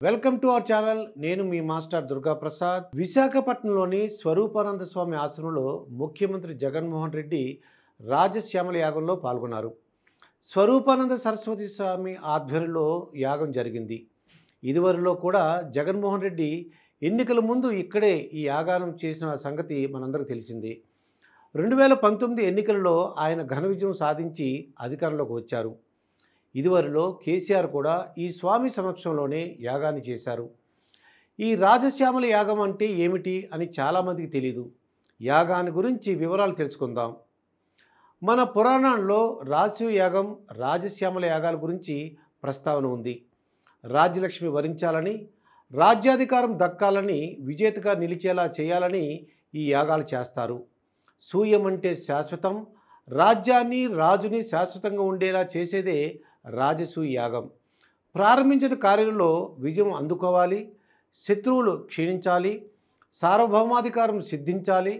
Welcome to our channel. నేను మీ master Durga Prasad. విశాఖపట్నంలోని స్వరూపానంద స్వామి ఆశ్రమంలో ముఖ్యమంత్రి జగన్మోహన్ రెడ్డి రాజశ్యామల యాగంలో పాల్గొన్నారు. స్వరూపానంద సరస్వతి స్వామి ఆధ్వర్యంలో యాగం జరిగింది. ఇదివరలో కూడా జగన్మోహన్ రెడ్డి ఎన్నికల ముందు ఇక్కడే ఈ యాగానం చేసిన సంగతి మనందరికీ తెలిసింది. 2019 ఎన్నికలలో ఆయన ఘన విజయం సాధించి అధికారంలోకి వచ్చారు. ఇదివరలో కేసీఆర్ కూడా ఈ స్వామి సమక్షంలోనే యాగాన్ని చేశారు. ఈ రాజశ్యామల యాగం అంటే ఏమిటి అని చాలామందికి తెలియదు. యాగాన్ని గురించి వివరాలు తెలుసుకుందాం. మన పురాణాల్లో రాశి యాగం, రాజశ్యామల యాగాల గురించి ప్రస్తావన ఉంది. రాజ్యలక్ష్మి వరించాలని, రాజ్యాధికారం దక్కాలని, విజేతగా నిలిచేలా చేయాలని ఈ యాగాలు చేస్తారు. సూయం అంటే శాశ్వతం, రాజ్యాన్ని రాజుని శాశ్వతంగా ఉండేలా చేసేదే రాజసూయ యాగం. ప్రారంభించిన కార్యంలో విజయం అందుకోవాలి, శత్రువులు క్షీణించాలి, సార్వభౌమాధికారం సిద్ధించాలి,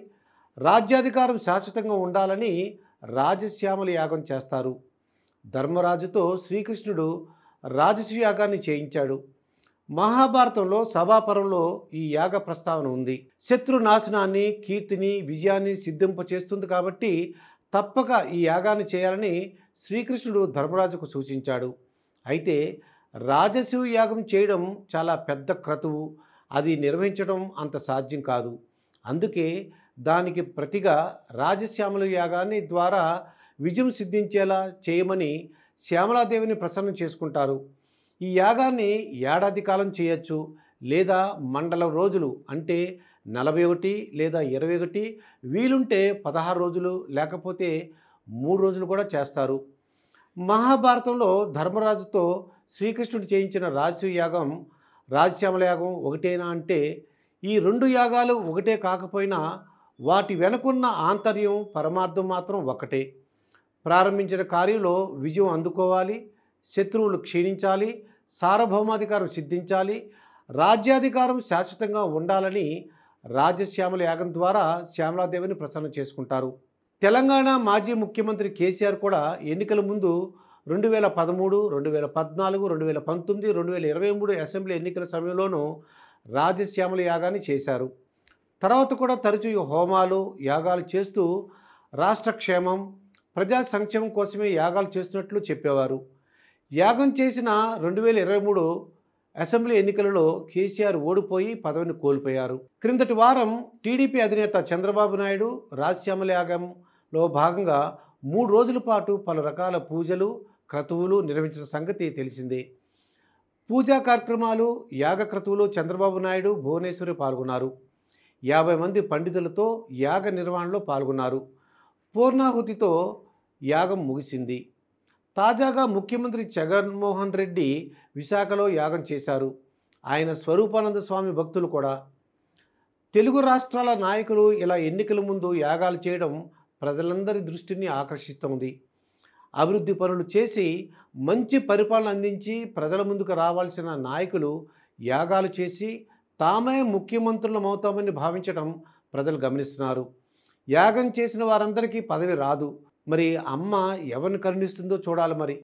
రాజ్యాధికారం శాశ్వతంగా ఉండాలని రాజశ్యామల యాగం చేస్తారు. ధర్మరాజుతో శ్రీకృష్ణుడు రాజసూయ యాగాన్ని చేయించాడు. మహాభారతంలో సభాపరంలో ఈ యాగ ప్రస్తావన ఉంది. శత్రు నాశనాన్ని, కీర్తిని, విజయాన్ని సిద్ధింపచేస్తుంది కాబట్టి తప్పక ఈ యాగాన్ని చేయాలని శ్రీకృష్ణుడు ధర్మరాజుకు సూచించాడు. అయితే రాజసూయ యాగం చేయడం చాలా పెద్ద క్రతువు. అది నిర్వహించడం అంత సాధ్యం కాదు. అందుకే దానికి ప్రతిగా రాజశ్యామల యాగాన్ని ద్వారా విజయం సిద్ధించేలా చేయమని శ్యామలాదేవిని ప్రసన్నం చేసుకుంటారు. ఈ యాగాన్ని ఏడాది కాలం చేయొచ్చు, లేదా మండలం రోజులు అంటే 41 లేదా 21, వీలుంటే 16 రోజులు, లేకపోతే 3 రోజులు కూడా చేస్తారు. మహాభారతంలో ధర్మరాజుతో శ్రీకృష్ణుడు చేయించిన రాజసూయ యాగం, రాజశ్యామల యాగం ఒకటేనా అంటే ఈ రెండు యాగాలు ఒకటే కాకపోయినా వాటి వెనుకున్న ఆంతర్యం, పరమార్థం మాత్రం ఒకటే. ప్రారంభించిన కార్యంలో విజయం అందుకోవాలి, శత్రువులు క్షీణించాలి, సార్వభౌమాధికారం సిద్ధించాలి, రాజ్యాధికారం శాశ్వతంగా ఉండాలని రాజశ్యామల యాగం ద్వారా శ్యామలాదేవిని ప్రసన్నం చేసుకుంటారు. తెలంగాణ మాజీ ముఖ్యమంత్రి కేసీఆర్ కూడా ఎన్నికల ముందు 2013, 2014, 2019, 2023 అసెంబ్లీ ఎన్నికల సమయంలోనూ రాజశ్యామల యాగాన్ని చేశారు. తర్వాత కూడా తరచూ హోమాలు, యాగాలు చేస్తూ రాష్ట్ర క్షేమం, ప్రజా సంక్షేమం కోసమే యాగాలు చేస్తున్నట్లు చెప్పేవారు. యాగం చేసిన 2023 అసెంబ్లీ ఎన్నికలలో కేసీఆర్ ఓడిపోయి పదవిని కోల్పోయారు. క్రిందటి వారం టీడీపీ అధినేత చంద్రబాబు నాయుడు రాజశ్యామల యాగంలో భాగంగా 3 రోజుల పాటు పలు రకాల పూజలు, క్రతువులు నిర్వహించిన సంగతి తెలిసిందే. పూజా కార్యక్రమాలు, యాగ క్రతువులు చంద్రబాబు నాయుడు, భువనేశ్వరి పాల్గొన్నారు. 50 మంది పండితులతో యాగ నిర్వహణలో పాల్గొన్నారు. పూర్ణాహుతితో యాగం ముగిసింది. తాజాగా ముఖ్యమంత్రి జగన్మోహన్ రెడ్డి విశాఖలో యాగం చేశారు. ఆయన స్వరూపానంద స్వామి భక్తులు కూడా. తెలుగు రాష్ట్రాల నాయకులు ఇలా ఎన్నికల ముందు యాగాలు చేయడం ప్రజలందరి దృష్టిని ఆకర్షిస్తోంది. అభివృద్ధి పనులు చేసి మంచి పరిపాలన అందించి ప్రజల ముందుకు రావాల్సిన నాయకులు యాగాలు చేసి తామే ముఖ్యమంత్రులమవుతామని భావించడం ప్రజలు గమనిస్తున్నారు. యాగం చేసిన వారందరికీ పదవి రాదు. మరి అమ్మ ఎవరిని కరుణిస్తుందో చూడాలి మరి.